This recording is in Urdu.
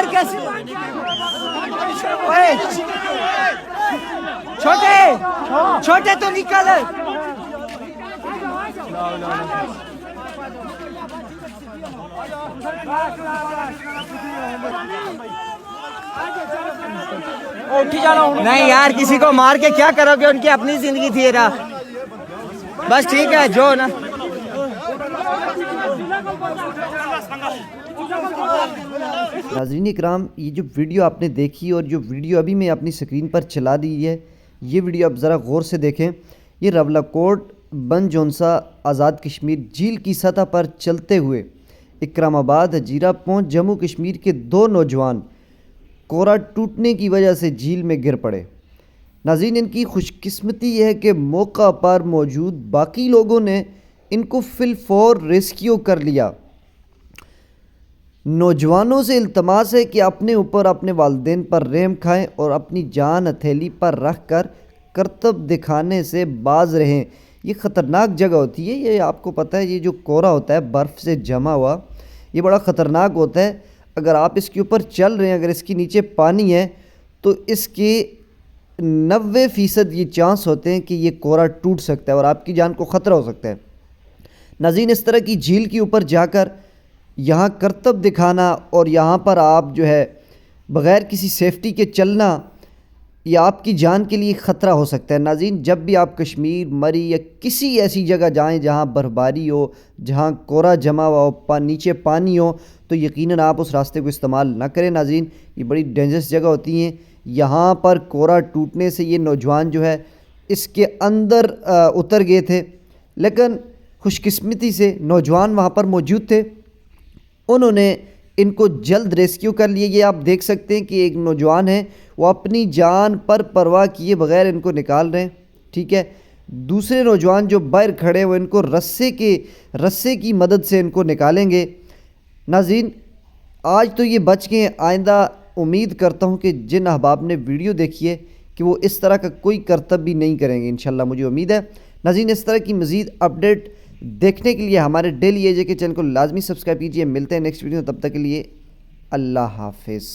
مار کیسے چھوٹے چھوٹے تو نکل نہیں یار کسی کو مار کے کیا کرو گے ان کی اپنی زندگی تھی یہ بس ٹھیک ہے جو نا ناظرین اکرام یہ جو ویڈیو آپ نے دیکھی اور جو ویڈیو ابھی میں اپنی سکرین پر چلا دی ہے یہ ویڈیو آپ ذرا غور سے دیکھیں. یہ راولاکوٹ بن جونسا آزاد کشمیر جھیل کی سطح پر چلتے ہوئے اکرام آباد ہجیرہ پہنچ جموں کشمیر کے 2 نوجوان کورا ٹوٹنے کی وجہ سے جھیل میں گر پڑے. ناظرین ان کی خوش قسمتی یہ ہے کہ موقع پر موجود باقی لوگوں نے ان کو فی الفور ریسکیو کر لیا. نوجوانوں سے التماس ہے کہ اپنے اوپر اپنے والدین پر رحم کھائیں اور اپنی جان ہتھیلی پر رکھ کر کرتب دکھانے سے باز رہیں. یہ خطرناک جگہ ہوتی ہے, یہ آپ کو پتہ ہے یہ جو کورا ہوتا ہے برف سے جمع ہوا یہ بڑا خطرناک ہوتا ہے. اگر آپ اس کے اوپر چل رہے ہیں اگر اس کے نیچے پانی ہے تو اس کے 90% یہ چانس ہوتے ہیں کہ یہ کورا ٹوٹ سکتا ہے اور آپ کی جان کو خطرہ ہو سکتا ہے. ناظرین اس طرح کی جھیل کے اوپر جا کر یہاں کرتب دکھانا اور یہاں پر آپ جو ہے بغیر کسی سیفٹی کے چلنا یہ آپ کی جان کے لیے خطرہ ہو سکتا ہے. ناظرین جب بھی آپ کشمیر مری یا کسی ایسی جگہ جائیں جہاں برفباری ہو جہاں کورا جمع ہوا ہو نیچے پانی ہو تو یقیناً آپ اس راستے کو استعمال نہ کریں. ناظرین یہ بڑی ڈینجرس جگہ ہوتی ہیں. یہاں پر کورا ٹوٹنے سے یہ نوجوان جو ہے اس کے اندر اتر گئے تھے لیکن خوش قسمتی سے نوجوان وہاں پر موجود تھے, انہوں نے ان کو جلد ریسکیو کر لیے. یہ آپ دیکھ سکتے ہیں کہ ایک نوجوان ہے وہ اپنی جان پر پرواہ کیے بغیر ان کو نکال رہے ہیں, ٹھیک ہے. دوسرے نوجوان جو باہر کھڑے وہ ان کو رسے کی مدد سے ان کو نکالیں گے. ناظرین آج تو یہ بچ گئے, آئندہ امید کرتا ہوں کہ جن احباب نے ویڈیو دیکھی ہے کہ وہ اس طرح کا کوئی کرتب بھی نہیں کریں گے انشاءاللہ, مجھے امید ہے. ناظرین اس طرح کی مزید اپڈیٹ دیکھنے کے لیے ہمارے ڈیلی ایجے کے چینل کو لازمی سبسکرائب کیجیے. ملتے ہیں نیکسٹ ویڈیو, تب تک کے لیے اللہ حافظ.